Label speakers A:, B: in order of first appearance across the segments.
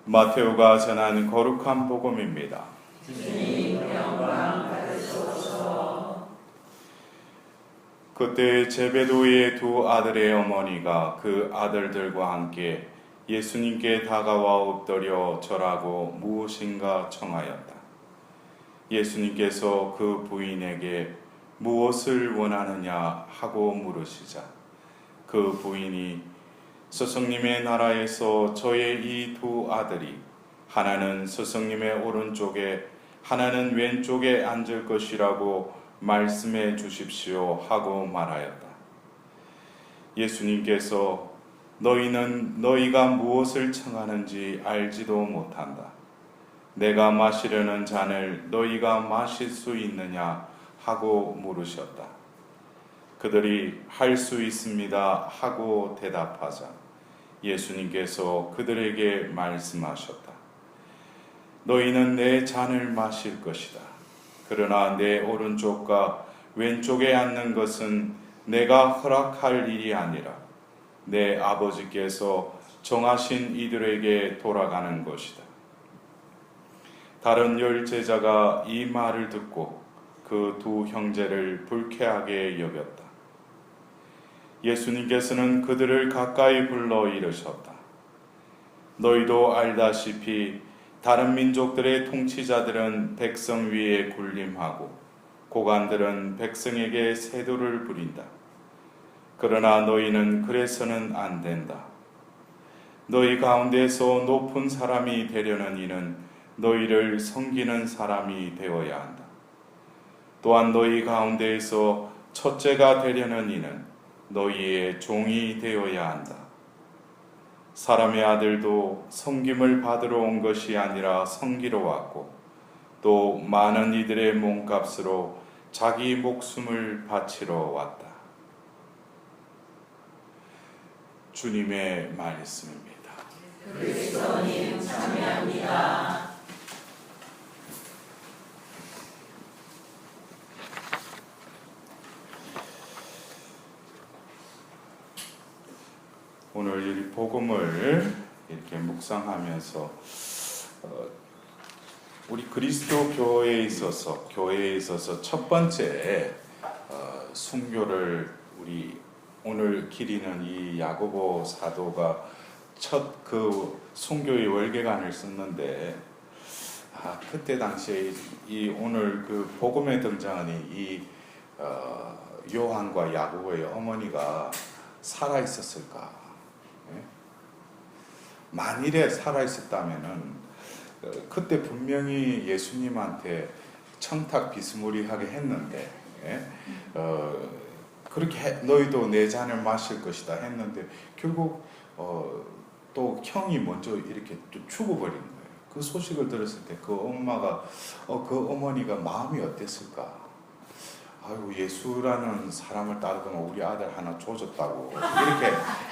A: 마테오가 전한 거룩한 복음입니다.
B: 주님 영광 받으소서.
A: 그때 제베도의 두 아들의 어머니가 그 아들들과 함께 예수님께 다가와 엎드려 절하고 무엇인가 청하였다. 예수님께서 그 부인에게 무엇을 원하느냐 하고 물으시자 그 부인이 스승님의 나라에서 저의 이 두 아들이 하나는 스승님의 오른쪽에 하나는 왼쪽에 앉을 것이라고 말씀해 주십시오 하고 말하였다. 예수님께서 너희는 너희가 무엇을 청하는지 알지도 못한다. 내가 마시려는 잔을 너희가 마실 수 있느냐 하고 물으셨다. 그들이 할 수 있습니다 하고 대답하자 예수님께서 그들에게 말씀하셨다. 너희는 내 잔을 마실 것이다. 그러나 내 오른쪽과 왼쪽에 앉는 것은 내가 허락할 일이 아니라 내 아버지께서 정하신 이들에게 돌아가는 것이다. 다른 10 제자가 이 말을 듣고 그 두 형제를 불쾌하게 여겼다. 예수님께서는 그들을 가까이 불러 이르셨다. 너희도 알다시피 다른 민족들의 통치자들은 백성 위에 군림하고 고관들은 백성에게 세도를 부린다. 그러나 너희는 그래서는 안 된다. 너희 가운데서 높은 사람이 되려는 이는 너희를 섬기는 사람이 되어야 한다. 또한 너희 가운데에서 첫째가 되려는 이는 너희의 종이 되어야 한다. 사람의 아들도 섬김을 받으러 온 것이 아니라 섬기러 왔고 또 많은 이들의 몸값으로 자기 목숨을 바치러 왔다. 주님의 말씀입니다.
B: 그리스도님 참여합니다.
A: 오늘 이 복음을 이렇게 묵상하면서 우리 그리스도 교회에 있어서 첫 번째 순교를 우리 오늘 기리는 이 야고보 사도가 첫 그 순교의 월계관을 썼는데 그때 당시에 이 오늘 그 복음에 등장하는 이 요한과 야고보의 어머니가 살아 있었을까? 만일에 살아있었다면은 그때 분명히 예수님한테 청탁 비스무리하게 했는데 그렇게 너희도 내 잔을 마실 것이다 했는데 결국 또 형이 먼저 이렇게 죽어버린 거예요. 그 소식을 들었을 때 그 엄마가 그 어머니가 마음이 어땠을까? 아이고 예수라는 사람을 따르더니 우리 아들 하나 조졌다고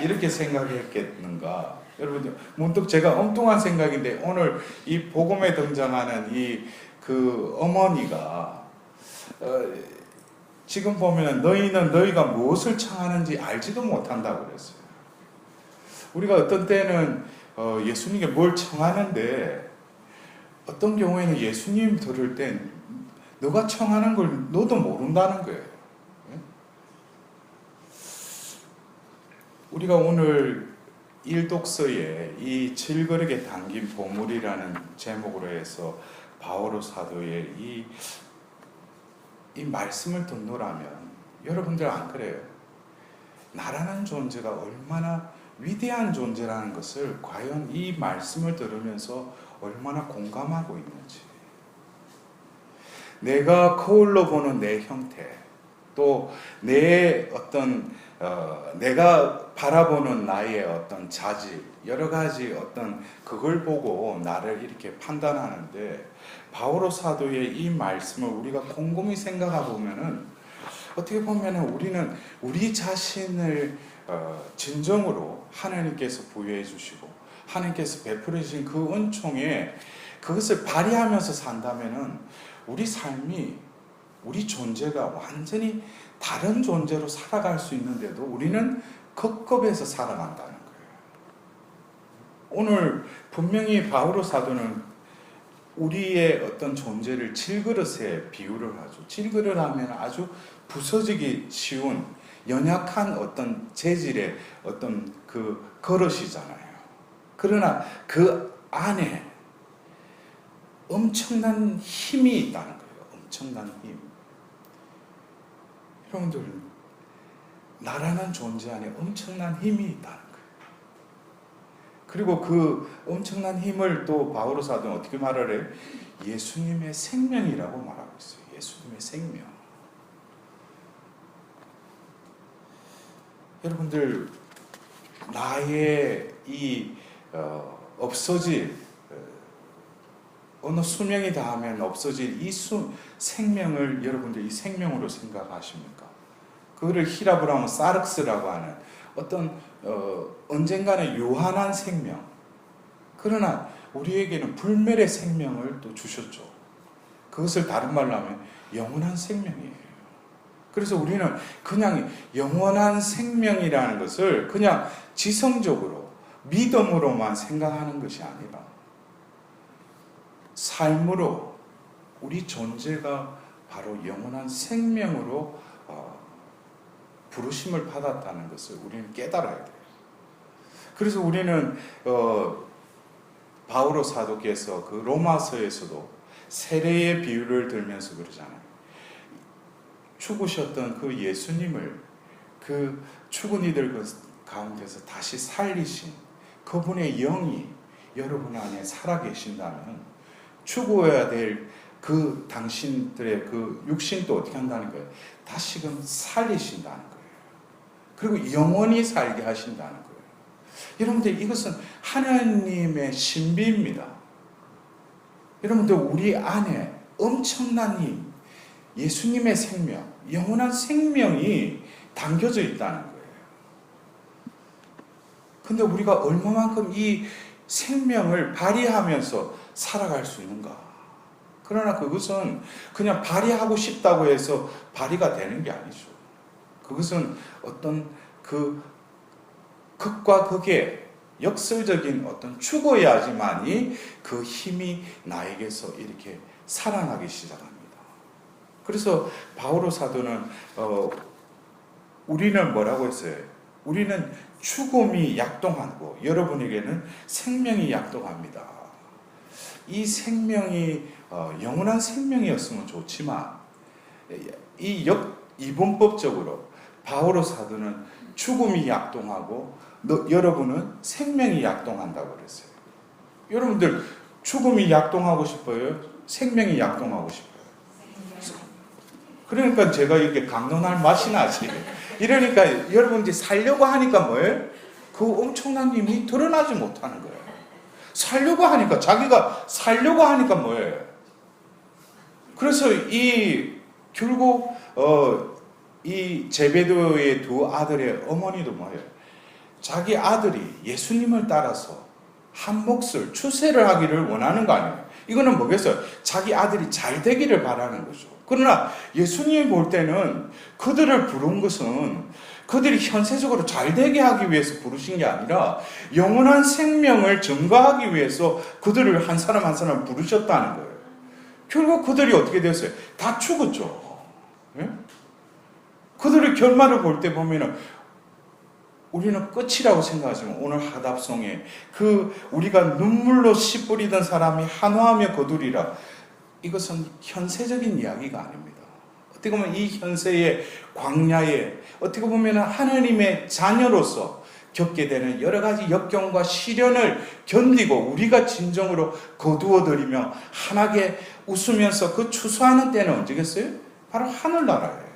A: 이렇게 생각했겠는가? 여러분 문득 제가 엉뚱한 생각인데 오늘 이 복음에 등장하는 이 그 어머니가 지금 보면 너희는 너희가 무엇을 청하는지 알지도 못한다고 그랬어요. 우리가 어떤 때는 예수님께 뭘 청하는데 어떤 경우에는 예수님 들을 때 너가 청하는 걸 너도 모른다는 거예요. 우리가 오늘 일독서에 이 7거룩에 담긴 보물이라는 제목으로 해서 바오로 사도의 이 말씀을 듣노라면 여러분들 안 그래요? 나라는 존재가 얼마나 위대한 존재라는 것을 과연 이 말씀을 들으면서 얼마나 공감하고 있는지, 내가 거울로 보는 내 형태, 또 내 어떤 내가 바라보는 나의 어떤 자질, 여러 가지 어떤 그걸 보고 나를 이렇게 판단하는데 바오로 사도의 이 말씀을 우리가 곰곰이 생각해 보면은 어떻게 보면은 우리는 우리 자신을 진정으로 하나님께서 부여해 주시고 하나님께서 베풀어 주신 그 은총에 그것을 발휘하면서 산다면은 우리 삶이, 우리 존재가 완전히 다른 존재로 살아갈 수 있는데도 우리는 급급해서 살아간다는 거예요. 오늘 분명히 바오로 사도는 우리의 어떤 존재를 질그릇에 비유를 하죠. 질그릇 하면 아주 부서지기 쉬운 연약한 어떤 재질의 어떤 그 그릇이잖아요. 그러나 그 안에 엄청난 힘이 있다는 거예요. 엄청난 힘. 여러분들, 나라는 존재 안에 엄청난 힘이 있다는 거예요. 그리고 그 엄청난 힘을 또 바오로 사도는 어떻게 말을 해요? 예수님의 생명이라고 말하고 있어요. 예수님의 생명. 여러분들, 나의 이 없어질 어느 수명이 닿으면 없어질 이 생명을 여러분들 이 생명으로 생각하십니까? 그거를 히라브로 하면 사륵스라고 하는 어떤 언젠가는 요한한 생명, 그러나 우리에게는 불멸의 생명을 또 주셨죠. 그것을 다른 말로 하면 영원한 생명이에요. 그래서 우리는 그냥 영원한 생명이라는 것을 그냥 지성적으로 믿음으로만 생각하는 것이 아니라 삶으로 우리 존재가 바로 영원한 생명으로 부르심을 받았다는 것을 우리는 깨달아야 돼요. 그래서 우리는 바오로 사도께서 그 로마서에서도 세례의 비유를 들면서 그러잖아요. 죽으셨던 그 예수님을 그 죽은 이들 가운데서 다시 살리신 그분의 영이 여러분 안에 살아계신다면 죽어야 될 그 당신들의 그 육신도 어떻게 한다는 거예요? 다시금 살리신다는 거예요. 그리고 영원히 살게 하신다는 거예요. 여러분들, 이것은 하나님의 신비입니다. 여러분들, 우리 안에 엄청난 힘, 예수님의 생명, 영원한 생명이 담겨져 있다는 거예요. 근데 우리가 얼마만큼 이 생명을 발휘하면서 살아갈 수 있는가? 그러나 그것은 그냥 발휘하고 싶다고 해서 발휘가 되는 게 아니죠. 그것은 어떤 그 극과 극의 역설적인 어떤 죽어야지만이 그 힘이 나에게서 이렇게 살아나기 시작합니다. 그래서 바오로 사도는 우리는 뭐라고 했어요? 우리는 죽음이 약동하고 여러분에게는 생명이 약동합니다. 이 생명이 영원한 생명이었으면 좋지만 이분법적으로 바오로 사도는 죽음이 약동하고 여러분은 생명이 약동한다고 그랬어요. 여러분들, 죽음이 약동하고 싶어요? 생명이 약동하고 싶어요? 그러니까 제가 이렇게 강론할 맛이 나지. 이러니까 여러분들이 살려고 하니까 뭐예요? 그 엄청난 힘이 드러나지 못하는 거예요. 살려고 하니까, 자기가 살려고 하니까 뭐예요? 그래서 결국 이 제베도의 두 아들의 어머니도 뭐예요? 자기 아들이 예수님을 따라서 한 몫을 추세를 하기를 원하는 거 아니에요? 이거는 뭐겠어요? 자기 아들이 잘 되기를 바라는 거죠. 그러나 예수님이 볼 때는 그들을 부른 것은 그들이 현세적으로 잘 되게 하기 위해서 부르신 게 아니라 영원한 생명을 증거하기 위해서 그들을 한 사람 한 사람 부르셨다는 거예요. 결국 그들이 어떻게 됐어요? 다 죽었죠. 예? 그들의 결말을 볼 때 보면은 우리는 끝이라고 생각하지만 오늘 하답송에 우리가 눈물로 씨 뿌리던 사람이 한화하며 거두리라, 이것은 현세적인 이야기가 아닙니다. 어떻게 보면 이 현세의 광야에 어떻게 보면 하나님의 자녀로서 겪게 되는 여러 가지 역경과 시련을 견디고 우리가 진정으로 거두어들이며 환하게 웃으면서 그 추수하는 때는 언제겠어요? 바로 하늘나라예요.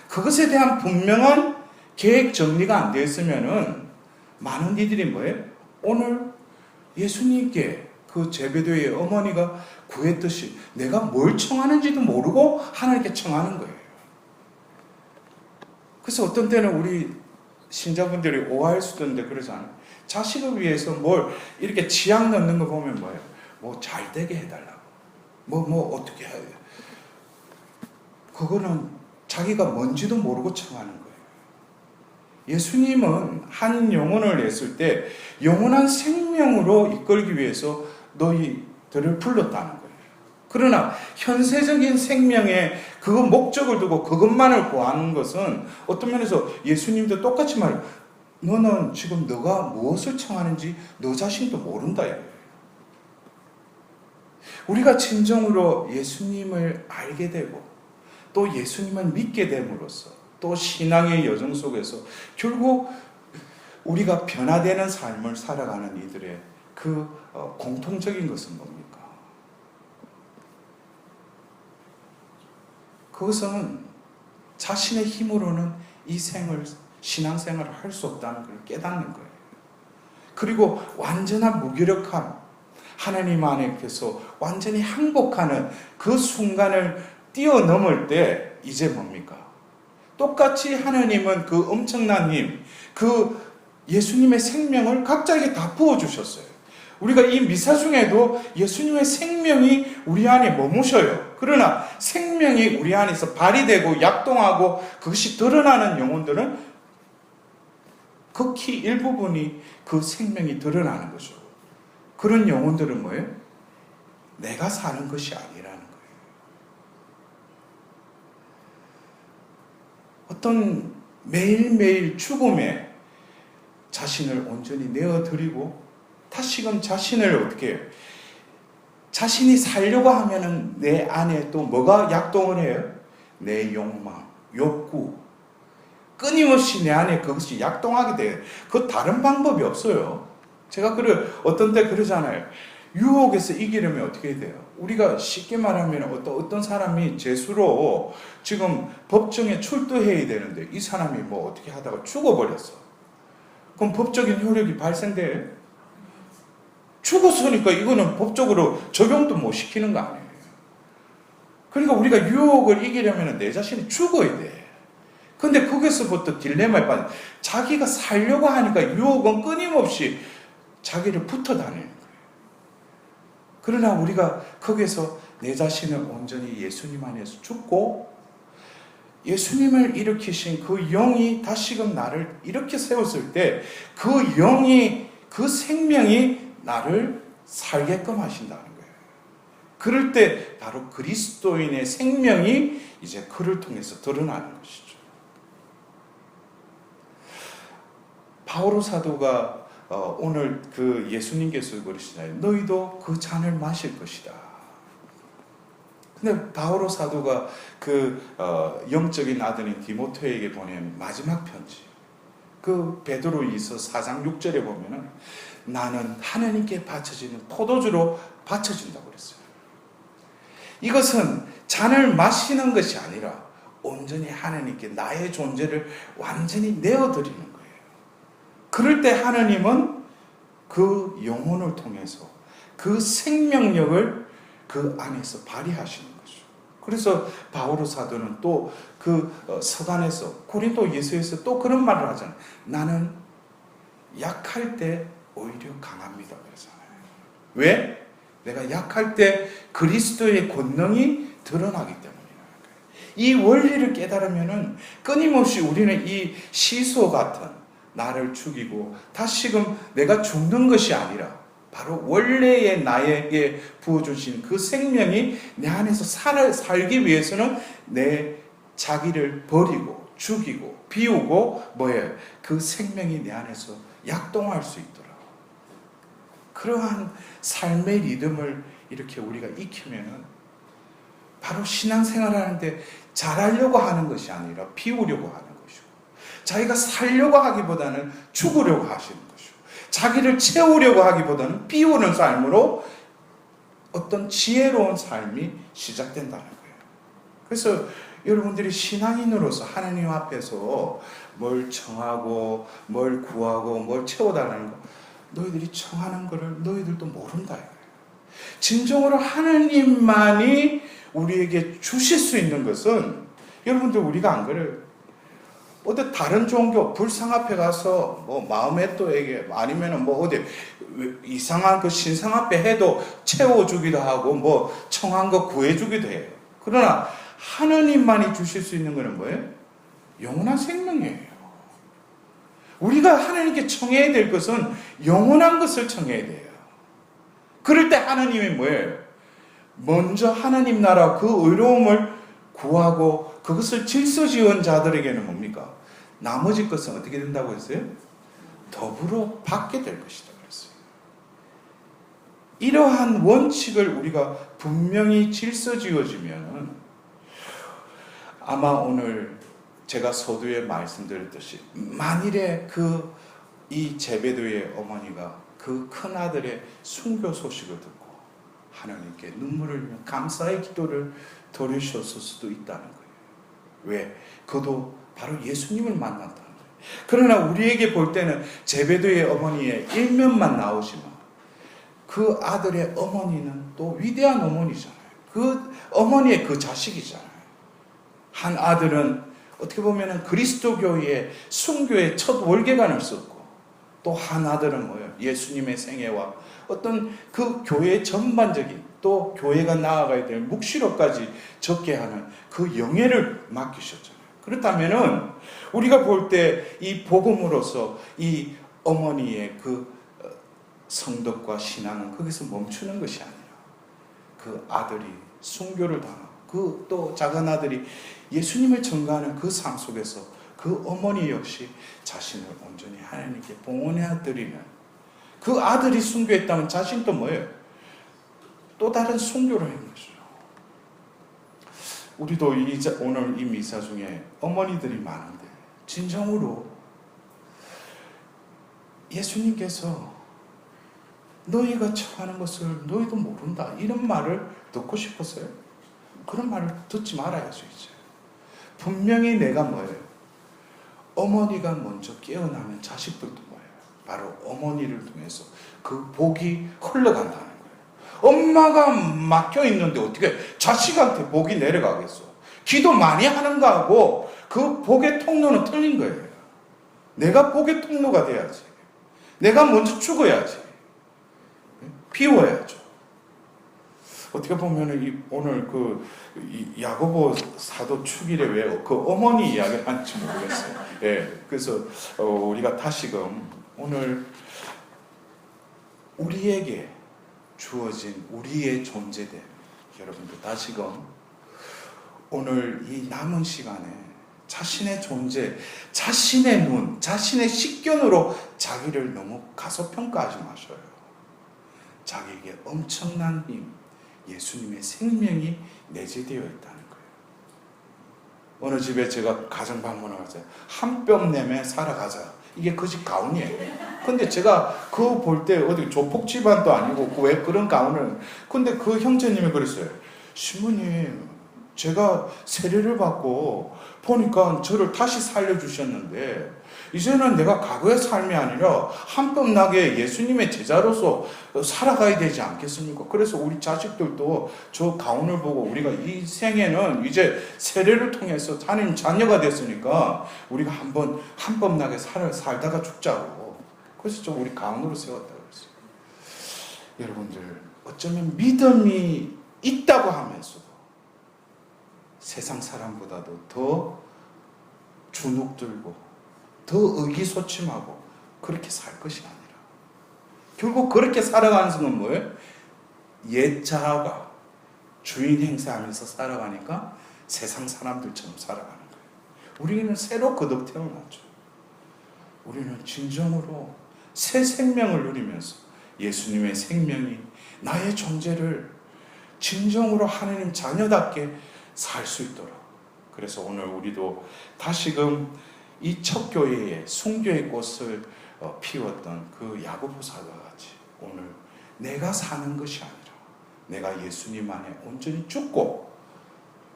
A: 그것에 대한 분명한 계획 정리가 안 되어 있으면은 많은 이들이 뭐예요? 오늘 예수님께 그 제베도의 어머니가 구했듯이 내가 뭘 청하는지도 모르고 하나님께 청하는 거예요. 그래서 어떤 때는 우리 신자분들이 오해할 수도 있는데 그러잖아요. 자식을 위해서 뭘 이렇게 치약 넣는 거 보면 뭐예요? 뭐 잘 되게 해달라고. 뭐 어떻게 해야 돼. 그거는 자기가 뭔지도 모르고 청하는 거예요. 예수님은 한 영혼을 냈을 때 영원한 생명으로 이끌기 위해서 너희들을 불렀다는 거예요. 그러나 현세적인 생명에 그 목적을 두고 그것만을 구하는 것은 어떤 면에서 예수님도 똑같이 말해요. 너는 지금 너가 무엇을 청하는지 너 자신도 모른다 이거예요. 우리가 진정으로 예수님을 알게 되고 또 예수님을 믿게 됨으로써 또 신앙의 여정 속에서 결국 우리가 변화되는 삶을 살아가는 이들의 그 공통적인 것은 뭡니까? 그것은 자신의 힘으로는 이 신앙생활을 할 수 없다는 걸 깨닫는 거예요. 그리고 완전한 무기력함, 하나님 안에서 완전히 항복하는 그 순간을 뛰어넘을 때 이제 뭡니까? 똑같이 하나님은 그 엄청난 힘, 그 예수님의 생명을 각자에게 다 부어주셨어요. 우리가 이 미사 중에도 예수님의 생명이 우리 안에 머무셔요. 그러나 생명이 우리 안에서 발휘되고 약동하고 그것이 드러나는 영혼들은 극히 일부분이 그 생명이 드러나는 거죠. 그런 영혼들은 뭐예요? 내가 사는 것이 아니라는 거예요. 어떤 매일매일 죽음에 자신을 온전히 내어드리고 다시금 자신을 어떻게 해요? 자신이 살려고 하면은 내 안에 또 뭐가 약동을 해요? 내 욕망, 욕구. 끊임없이 내 안에 그것이 약동하게 돼요. 그 다른 방법이 없어요. 제가 어떤 때 그러잖아요. 유혹에서 이기려면 어떻게 해야 돼요? 우리가 쉽게 말하면 어떤 사람이 재수로 지금 법정에 출두해야 되는데 이 사람이 뭐 어떻게 하다가 죽어버렸어. 그럼 법적인 효력이 발생돼요? 죽었으니까 이거는 법적으로 적용도 못 시키는 거 아니에요. 그러니까 우리가 유혹을 이기려면 내 자신이 죽어야 돼. 근데 거기서부터 딜레마에 빠져. 자기가 살려고 하니까 유혹은 끊임없이 자기를 붙어 다니는 거예요. 그러나 우리가 거기서 내 자신을 온전히 예수님 안에서 죽고 예수님을 일으키신 그 영이 다시금 나를 이렇게 세웠을 때 그 영이 그 생명이 나를 살게끔 하신다는 거예요. 그럴 때 바로 그리스도인의 생명이 이제 그를 통해서 드러나는 것이죠. 바오로 사도가 오늘 그 예수님께서 그러시잖아요. 너희도 그 잔을 마실 것이다. 근데 바오로 사도가 그 영적인 아들인 디모데에게 보낸 마지막 편지, 그 베드로이서 4장 6절에 보면은 나는 하나님께 바쳐지는 포도주로 바쳐진다고 그랬어요. 이것은 잔을 마시는 것이 아니라 온전히 하나님께 나의 존재를 완전히 내어드리는 거예요. 그럴 때 하나님은 그 영혼을 통해서 그 생명력을 그 안에서 발휘하시는 거죠. 그래서 바오로 사도는 또 그 서간에서 고린도 예서에서 또 그런 말을 하잖아요. 나는 약할 때 오히려 강합니다. 그러잖아요. 왜? 내가 약할 때 그리스도의 권능이 드러나기 때문이라는 거예요. 이 원리를 깨달으면은 끊임없이 우리는 이 시소 같은 나를 죽이고 다시금 내가 죽는 것이 아니라 바로 원래의 나에게 부어주신 그 생명이 내 안에서 살기 위해서는 내 자기를 버리고 죽이고 비우고 뭐예요? 그 생명이 내 안에서 약동할 수 있도록 그러한 삶의 리듬을 이렇게 우리가 익히면은 바로 신앙생활 하는데 잘하려고 하는 것이 아니라 비우려고 하는 것이고 자기가 살려고 하기보다는 죽으려고 하시는 것이고 자기를 채우려고 하기보다는 비우는 삶으로 어떤 지혜로운 삶이 시작된다는 거예요. 그래서 여러분들이 신앙인으로서 하나님 앞에서 뭘 청하고 뭘 구하고 뭘 채워달라는 거 너희들이 청하는 거를 너희들도 모른다 이거예요. 진정으로 하나님만이 우리에게 주실 수 있는 것은 여러분들 우리가 안 그래요. 어디 다른 종교 불상 앞에 가서 뭐 마음의 또에게 아니면은 뭐 어디 이상한 그 신상 앞에 해도 채워주기도 하고 뭐 청한 거 구해주기도 해요. 그러나 하나님만이 주실 수 있는 것은 뭐예요? 영원한 생명이에요. 우리가 하나님께 청해야 될 것은 영원한 것을 청해야 돼요. 그럴 때 하나님이 뭐예요? 먼저 하나님 나라 그 의로움을 구하고 그것을 질서 지은 자들에게는 뭡니까? 나머지 것은 어떻게 된다고 했어요? 더불어 받게 될 것이다 그랬어요. 이러한 원칙을 우리가 분명히 질서 지어지면 아마 오늘 제가 서두에 말씀드렸듯이 만일에 이 제베드의 어머니가 그 큰아들의 순교 소식을 듣고 하나님께 눈물을 흘리며 감사의 기도를 드리셨을 수도 있다는 거예요. 왜? 그도 바로 예수님을 만났다는 거예요. 그러나 우리에게 볼 때는 제베드의 어머니의 일면만 나오지만 그 아들의 어머니는 또 위대한 어머니잖아요. 그 어머니의 그 자식이잖아요. 한 아들은 어떻게 보면 그리스도교의 순교의 첫 월계관을 썼고 또 한 아들은 뭐예요? 예수님의 생애와 어떤 그 교회의 전반적인 또 교회가 나아가야 될 묵시록까지 적게 하는 그 영예를 맡기셨잖아요. 그렇다면은 우리가 볼 때 이 복음으로서 이 어머니의 그 성덕과 신앙은 거기서 멈추는 것이 아니라 그 아들이 순교를 당하고 그 또 작은 아들이 예수님을 전가하는 그 삶 속에서 그 어머니 역시 자신을 온전히 하나님께 봉헌해 드리는 그 아들이 순교했다면 자신도 뭐예요? 또 다른 순교를 한 것이죠. 우리도 오늘 이 미사 중에 어머니들이 많은데 진정으로 예수님께서 너희가 처하는 것을 너희도 모른다 이런 말을 듣고 싶었어요? 그런 말을 듣지 말아야죠. 이제 분명히 내가 뭐예요? 어머니가 먼저 깨어나면 자식들도 뭐예요? 바로 어머니를 통해서 그 복이 흘러간다는 거예요. 엄마가 막혀 있는데 어떻게 자식한테 복이 내려가겠어? 기도 많이 하는 거하고 그 복의 통로는 틀린 거예요. 내가 복의 통로가 돼야지. 내가 먼저 죽어야지. 비워야죠. 어떻게 보면 오늘 야고보 사도 축일에 왜 그 어머니 이야기를 하는지 모르겠어요. 예, 그래서 우리가 다시금 오늘 우리에게 주어진 우리의 존재됨, 여러분들 다시금 오늘 이 남은 시간에 자신의 존재, 자신의 눈, 자신의 식견으로 자기를 너무 가소평가하지 마셔요. 자기에게 엄청난 힘, 예수님의 생명이 내재되어 있다는 거예요. 어느 집에 제가 가정 방문을 갔어요. 한 뼘 내면 살아가자. 이게 그 집 가훈이에요. 근데 제가 그거 볼 때 어디 조폭 집안도 아니고 왜 그런 가훈을. 근데 그 형제님이 그랬어요. 신부님, 제가 세례를 받고 보니까 저를 다시 살려주셨는데 이제는 내가 과거의 삶이 아니라 한뼘나게 예수님의 제자로서 살아가야 되지 않겠습니까? 그래서 우리 자식들도 저 가훈을 보고 우리가 이 생에는 이제 세례를 통해서 하나님 자녀가 됐으니까 우리가 한뼘나게 살다가 죽자고. 그래서 좀 우리 가훈으로 세웠다고 그랬어요. 여러분들 어쩌면 믿음이 있다고 하면서도 세상 사람보다도 더 주눅들고 더 의기소침하고 그렇게 살 것이 아니라 결국 그렇게 살아가는 순간 뭐예요? 옛 자아가 주인 행세하면서 살아가니까 세상 사람들처럼 살아가는 거예요. 우리는 새로 거듭 태어났죠. 우리는 진정으로 새 생명을 누리면서 예수님의 생명이 나의 존재를 진정으로 하나님 자녀답게 살 수 있도록. 그래서 오늘 우리도 다시금 이 첫 교회에 순교의 꽃을 피웠던 그 야고보 사도와 같이 오늘 내가 사는 것이 아니라 내가 예수님 안에 온전히 죽고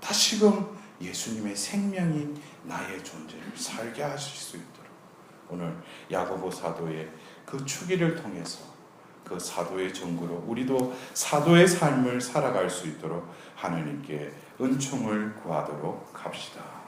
A: 다시금 예수님의 생명이 나의 존재를 살게 하실 수 있도록 오늘 야고보 사도의 그 추기를 통해서 그 사도의 전구로 우리도 사도의 삶을 살아갈 수 있도록 하나님께 은총을 구하도록 합시다.